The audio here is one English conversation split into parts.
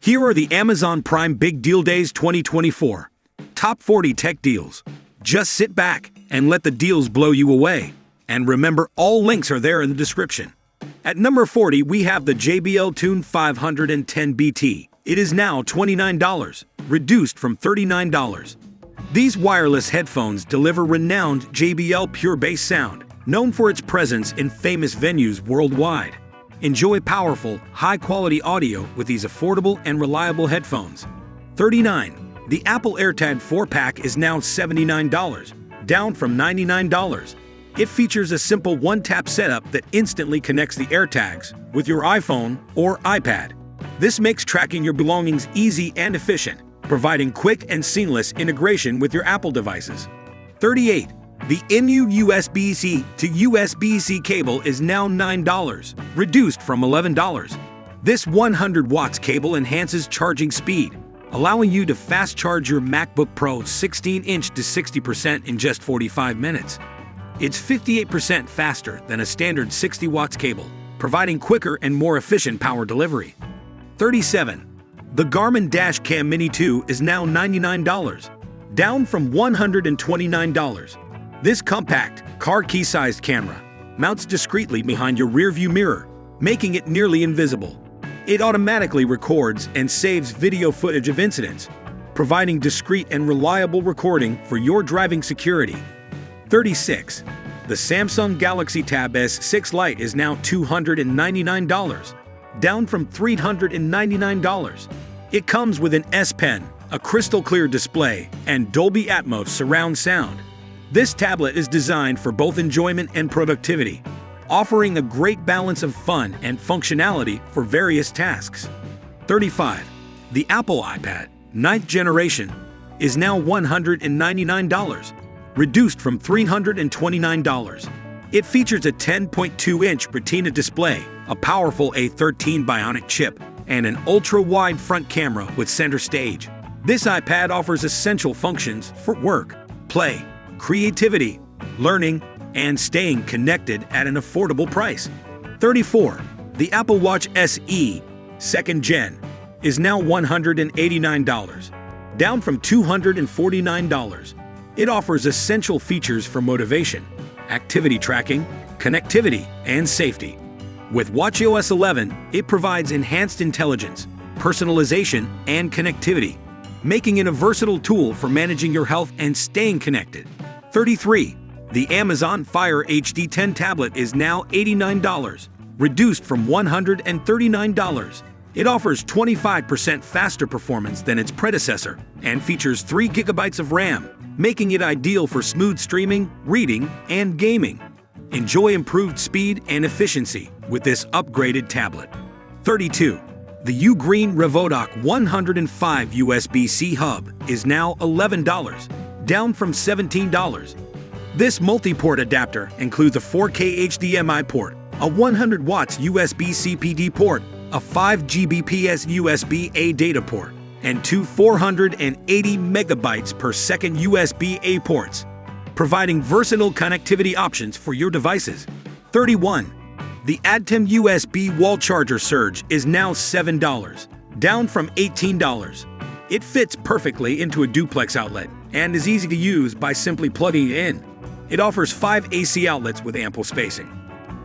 Here are the Amazon Prime Big Deal Days 2024. Top 40 tech deals. Just sit back and let the deals blow you away. And remember, all links are there in the description. At number 40, we have the JBL Tune 510BT. It is now $29, reduced from $39. These wireless headphones deliver renowned JBL pure bass sound, known for its presence in famous venues worldwide. Enjoy powerful, high-quality audio with these affordable and reliable headphones. 39. The Apple AirTag 4-pack is now $79, down from $99. It features a simple one-tap setup that instantly connects the AirTags with your iPhone or iPad. This makes tracking your belongings easy and efficient, providing quick and seamless integration with your Apple devices. 38. The NU USB-C to USB-C cable is now $9, reduced from $11. This 100 watts cable enhances charging speed, allowing you to fast charge your MacBook Pro 16-inch to 60% in just 45 minutes. It's 58% faster than a standard 60 watts cable, providing quicker and more efficient power delivery. 37. The Garmin Dash Cam Mini 2 is now $99, down from $129. This compact, car key-sized camera mounts discreetly behind your rearview mirror, making it nearly invisible. It automatically records and saves video footage of incidents, providing discreet and reliable recording for your driving security. 36. The Samsung Galaxy Tab S6 Lite is now $299, down from $399. It comes with an S Pen, a crystal-clear display, and Dolby Atmos surround sound. This tablet is designed for both enjoyment and productivity, offering a great balance of fun and functionality for various tasks. 35. The Apple iPad 9th generation is now $199, reduced from $329. It features a 10.2-inch Retina display, a powerful A13 Bionic chip, and an ultra-wide front camera with center stage. This iPad offers essential functions for work, play, creativity, learning, and staying connected at an affordable price. 34. The Apple Watch SE 2nd Gen is now $189, down from $249. It offers essential features for motivation, activity tracking, connectivity, and safety. With watchOS 11, it provides enhanced intelligence, personalization, and connectivity, making it a versatile tool for managing your health and staying connected. 33. The Amazon Fire HD 10 tablet is now $89, reduced from $139. It offers 25% faster performance than its predecessor and features 3 GB of RAM, making it ideal for smooth streaming, reading, and gaming. Enjoy improved speed and efficiency with this upgraded tablet. 32. The Ugreen Revodoc 105 USB-C hub is now $11, down from $17. This multi-port adapter includes a 4K HDMI port, a 100 watts USB-C PD port, a 5 Gbps USB-A data port, and 2 480 megabytes per second USB-A ports, providing versatile connectivity options for your devices. 31. The ADTEM USB wall charger Surge is now $7, down from $18. It fits perfectly into a duplex outlet and is easy to use by simply plugging it in. It offers 5 AC outlets with ample spacing.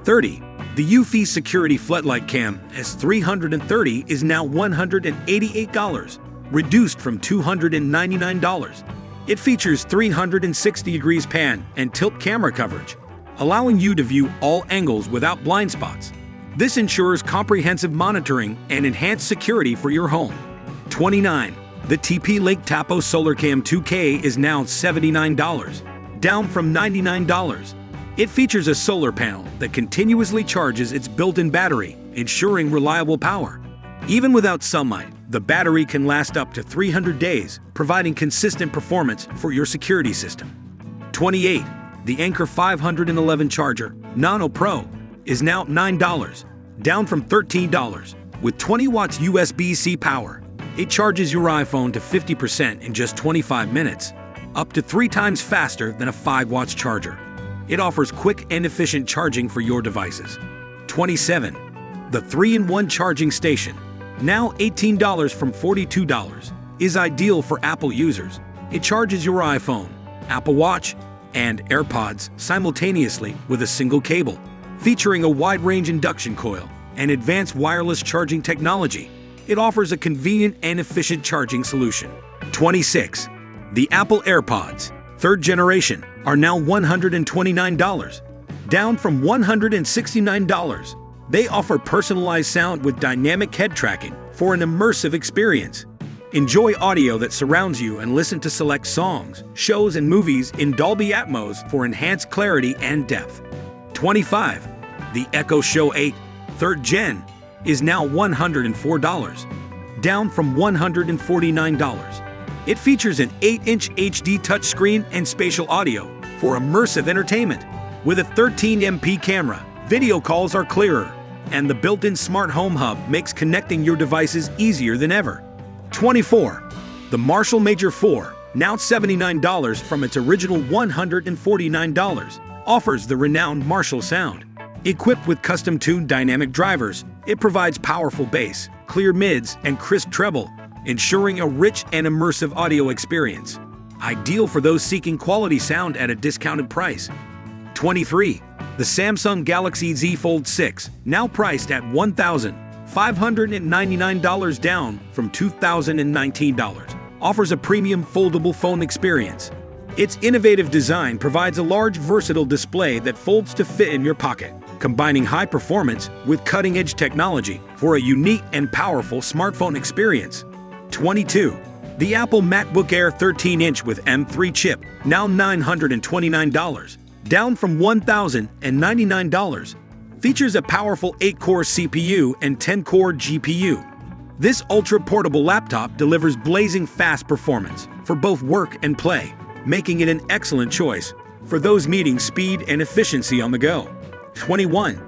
30. The Eufy Security Floodlight Cam S330 is now $188, reduced from $299. It features 360 degrees pan and tilt camera coverage, allowing you to view all angles without blind spots. This ensures comprehensive monitoring and enhanced security for your home. 29. The TP-Link Tapo SolarCam 2K is now $79, down from $99. It features a solar panel that continuously charges its built-in battery, ensuring reliable power. Even without sunlight, the battery can last up to 300 days, providing consistent performance for your security system. 28. The Anker 511 Charger Nano Pro is now $9, down from $13. With 20 watts USB-C power, it charges your iPhone to 50% in just 25 minutes, up to 3 times faster than a 5 watts charger. It offers quick and efficient charging for your devices. 27. The 3-in-1 Charging Station now $18 from $42, is ideal for Apple users. It charges your iPhone, Apple Watch, and AirPods simultaneously with a single cable, featuring a wide-range induction coil and advanced wireless charging technology. It offers a convenient and efficient charging solution. 26. The Apple AirPods, 3rd generation, are now $129, down from $169. They offer personalized sound with dynamic head tracking for an immersive experience. Enjoy audio that surrounds you and listen to select songs, shows, and movies in Dolby Atmos for enhanced clarity and depth. 25. The Echo Show 8, 3rd Gen, is now $104, down from $149. It features an 8-inch HD touchscreen and spatial audio for immersive entertainment. With a 13MP camera, video calls are clearer, and the built-in smart home hub makes connecting your devices easier than ever. 24. The Marshall Major 4, now $79 from its original $149, offers the renowned Marshall sound. Equipped with custom-tuned dynamic drivers, it provides powerful bass, clear mids, and crisp treble, ensuring a rich and immersive audio experience. Ideal for those seeking quality sound at a discounted price. 23. The Samsung Galaxy Z Fold 6, now priced at $1,599 down from $2,019, offers a premium foldable phone experience. Its innovative design provides a large, versatile display that folds to fit in your pocket, combining high performance with cutting-edge technology for a unique and powerful smartphone experience. 22. The Apple MacBook Air 13-inch with M3 chip, now $929, down from $1,099, features a powerful 8-core CPU and 10-core GPU. This ultra-portable laptop delivers blazing fast performance for both work and play, making it an excellent choice for those needing speed and efficiency on the go. 21.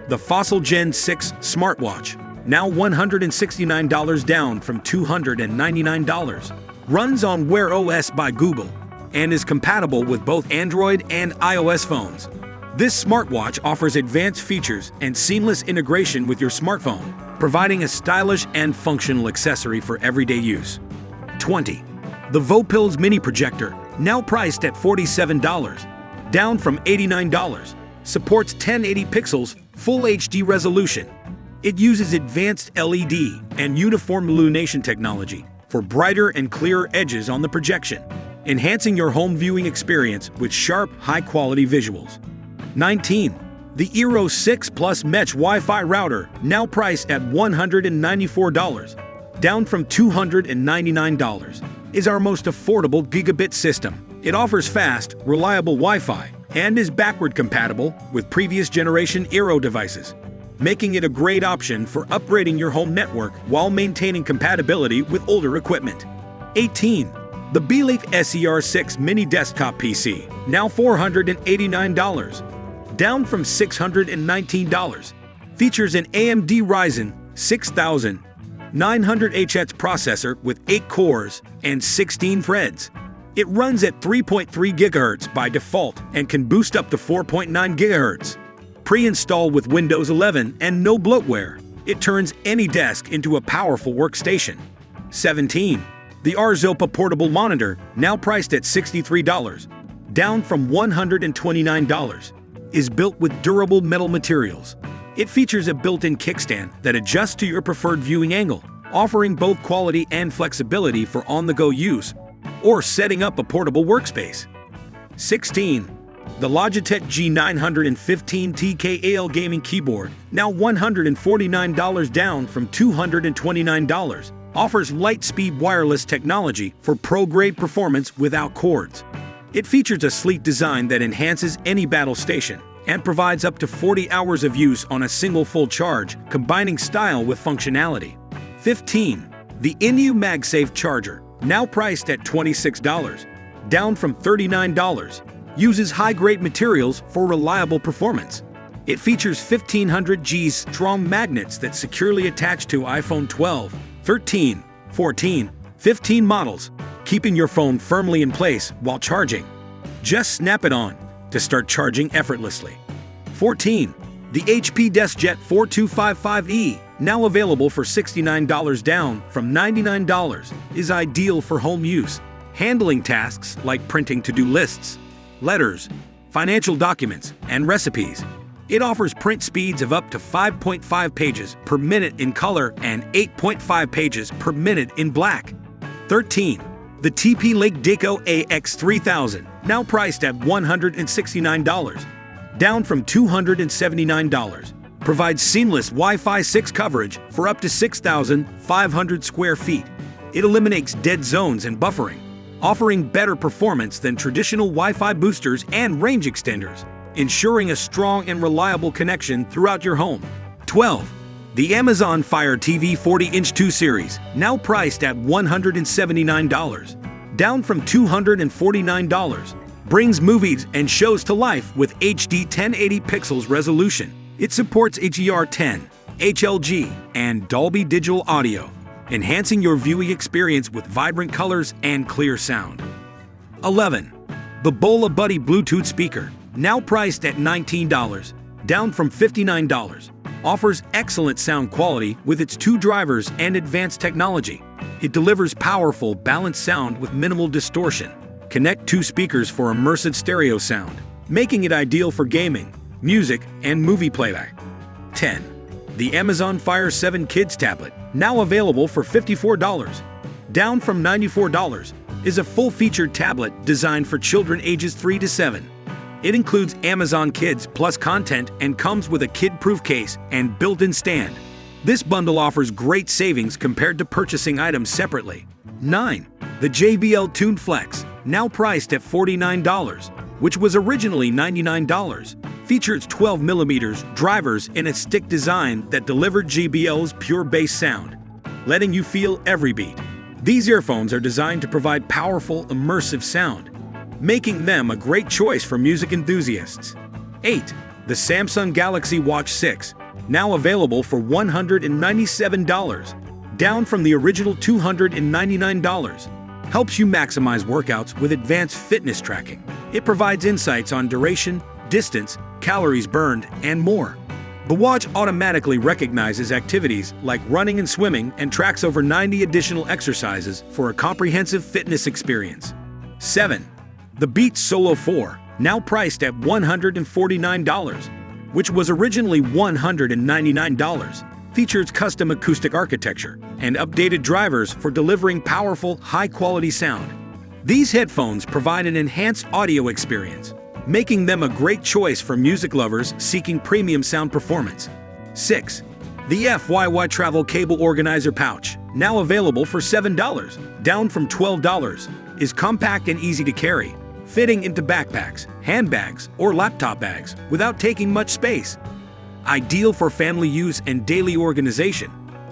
The Fossil Gen 6 smartwatch, now $169 down from $299, runs on Wear OS by Google and is compatible with both Android and iOS phones. This smartwatch offers advanced features and seamless integration with your smartphone, providing a stylish and functional accessory for everyday use. 20. The Vopil's mini projector, now priced at $47, down from $89, supports 1080 pixels Full HD resolution. It uses advanced LED and uniform illumination technology for brighter and clearer edges on the projection, enhancing your home viewing experience with sharp, high-quality visuals. 19. The Eero 6 Plus Mesh Wi-Fi router, now priced at $194, down from $299, is our most affordable gigabit system. It offers fast, reliable Wi-Fi and is backward compatible with previous generation Eero devices, making it a great option for upgrading your home network while maintaining compatibility with older equipment. 18. The Beleaf SER6 Mini Desktop PC, now $489, down from $619, features an AMD Ryzen 6900HX processor with 8 cores and 16 threads. It runs at 3.3 GHz by default and can boost up to 4.9 GHz. Pre-installed with Windows 11 and no bloatware, it turns any desk into a powerful workstation. 17. The Arzopa Portable Monitor, now priced at $63, down from $129, is built with durable metal materials. It features a built-in kickstand that adjusts to your preferred viewing angle, offering both quality and flexibility for on-the-go use or setting up a portable workspace. 16. The Logitech G915 TKAL Gaming Keyboard, now $149 down from $229, offers light-speed wireless technology for pro-grade performance without cords. It features a sleek design that enhances any battle station and provides up to 40 hours of use on a single full charge, combining style with functionality. 15. The Inu MagSafe Charger, now priced at $26, down from $39, uses high-grade materials for reliable performance. It features 1500 G's strong magnets that securely attach to iPhone 12, 13, 14, 15 models, keeping your phone firmly in place while charging. Just snap it on to start charging effortlessly. 14. The HP DeskJet 4255E, now available for $69 down from $99, is ideal for home use, handling tasks like printing to-do lists, letters, financial documents, and recipes. It offers print speeds of up to 5.5 pages per minute in color and 8.5 pages per minute in black. 13. The TP Link Deco AX3000, now priced at $169, down from $279, provides seamless Wi-Fi 6 coverage for up to 6,500 square feet. It eliminates dead zones and buffering, offering better performance than traditional Wi-Fi boosters and range extenders, ensuring a strong and reliable connection throughout your home. 12. The Amazon Fire TV 40-inch 2 Series, now priced at $179, down from $249, brings movies and shows to life with HD 1080 pixels resolution. It supports HDR10, HLG, and Dolby Digital Audio, enhancing your viewing experience with vibrant colors and clear sound. 11. The Bola Buddy Bluetooth speaker, now priced at $19, down from $59, offers excellent sound quality with its 2 drivers and advanced technology. It delivers powerful, balanced sound with minimal distortion. Connect 2 speakers for immersive stereo sound, making it ideal for gaming, music, and movie playback. 10. The Amazon Fire 7 Kids tablet, now available for $54, down from $94, is a full-featured tablet designed for children ages 3 to 7. It includes Amazon Kids Plus content and comes with a kid-proof case and built-in stand. This bundle offers great savings compared to purchasing items separately. 9. The JBL Tune Flex, now priced at $49, which was originally $99, features 12mm drivers in a stick design that delivered JBL's pure bass sound, letting you feel every beat. These earphones are designed to provide powerful, immersive sound, making them a great choice for music enthusiasts. 8. The Samsung Galaxy Watch 6, now available for $197, down from the original $299, helps you maximize workouts with advanced fitness tracking. It provides insights on duration, distance, calories burned, and more. The watch automatically recognizes activities like running and swimming and tracks over 90 additional exercises for a comprehensive fitness experience. 7. The Beats Solo 4, now priced at $149, which was originally $199, features custom acoustic architecture and updated drivers for delivering powerful, high-quality sound. These headphones provide an enhanced audio experience, making them a great choice for music lovers seeking premium sound performance. 6. The FYY Travel Cable Organizer Pouch, now available for $7, down from $12, is compact and easy to carry, fitting into backpacks, handbags, or laptop bags without taking much space. Ideal for family use and daily organization,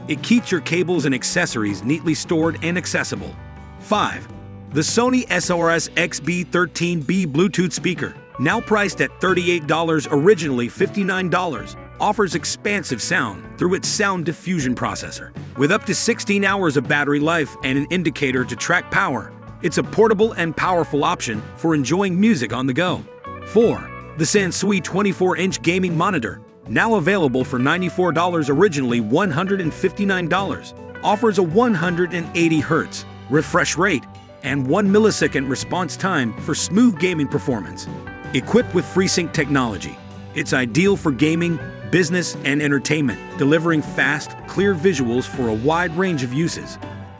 it keeps your cables and accessories neatly stored and accessible. 5. The Sony SRS XB13B Bluetooth speaker, now priced at $38, originally $59, offers expansive sound through its sound diffusion processor. With up to 16 hours of battery life and an indicator to track power, it's a portable and powerful option for enjoying music on the go. 4. The Sansui 24-inch gaming monitor, now available for $94, originally $159, offers a 180 Hz refresh rate and 1 millisecond response time for smooth gaming performance. Equipped with FreeSync technology, it's ideal for gaming, business, and entertainment, delivering fast, clear visuals for a wide range of uses.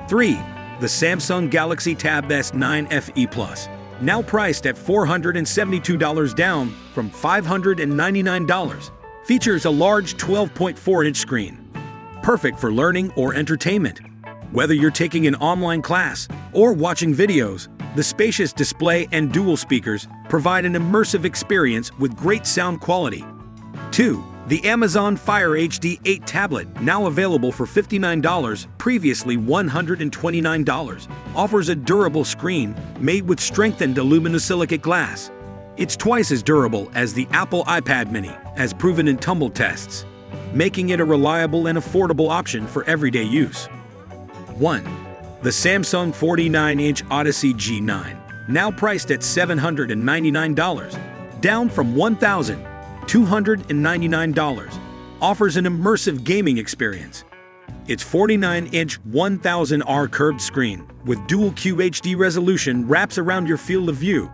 3. The Samsung Galaxy Tab S9 FE Plus, now priced at $472, down from $599, features a large 12.4-inch screen, perfect for learning or entertainment. Whether you're taking an online class or watching videos, the spacious display and dual speakers provide an immersive experience with great sound quality. 2. The Amazon Fire HD 8 tablet, now available for $59, previously $129, offers a durable screen made with strengthened aluminosilicate glass. It's twice as durable as the Apple iPad mini, as proven in tumble tests, making it a reliable and affordable option for everyday use. 1. The Samsung 49-inch Odyssey G9, now priced at $799, down from $1,299, offers an immersive gaming experience. Its 49-inch 1000R curved screen with dual QHD resolution wraps around your field of view,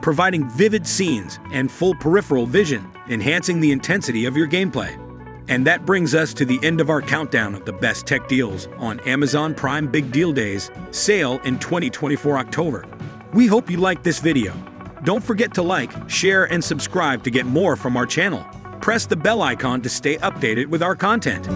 providing vivid scenes and full peripheral vision, enhancing the intensity of your gameplay. And that brings us to the end of our countdown of the best tech deals on Amazon Prime Big Deal Days sale in 2024 October. We hope you liked this video. Don't forget to like, share, and subscribe to get more from our channel. Press the bell icon to stay updated with our content.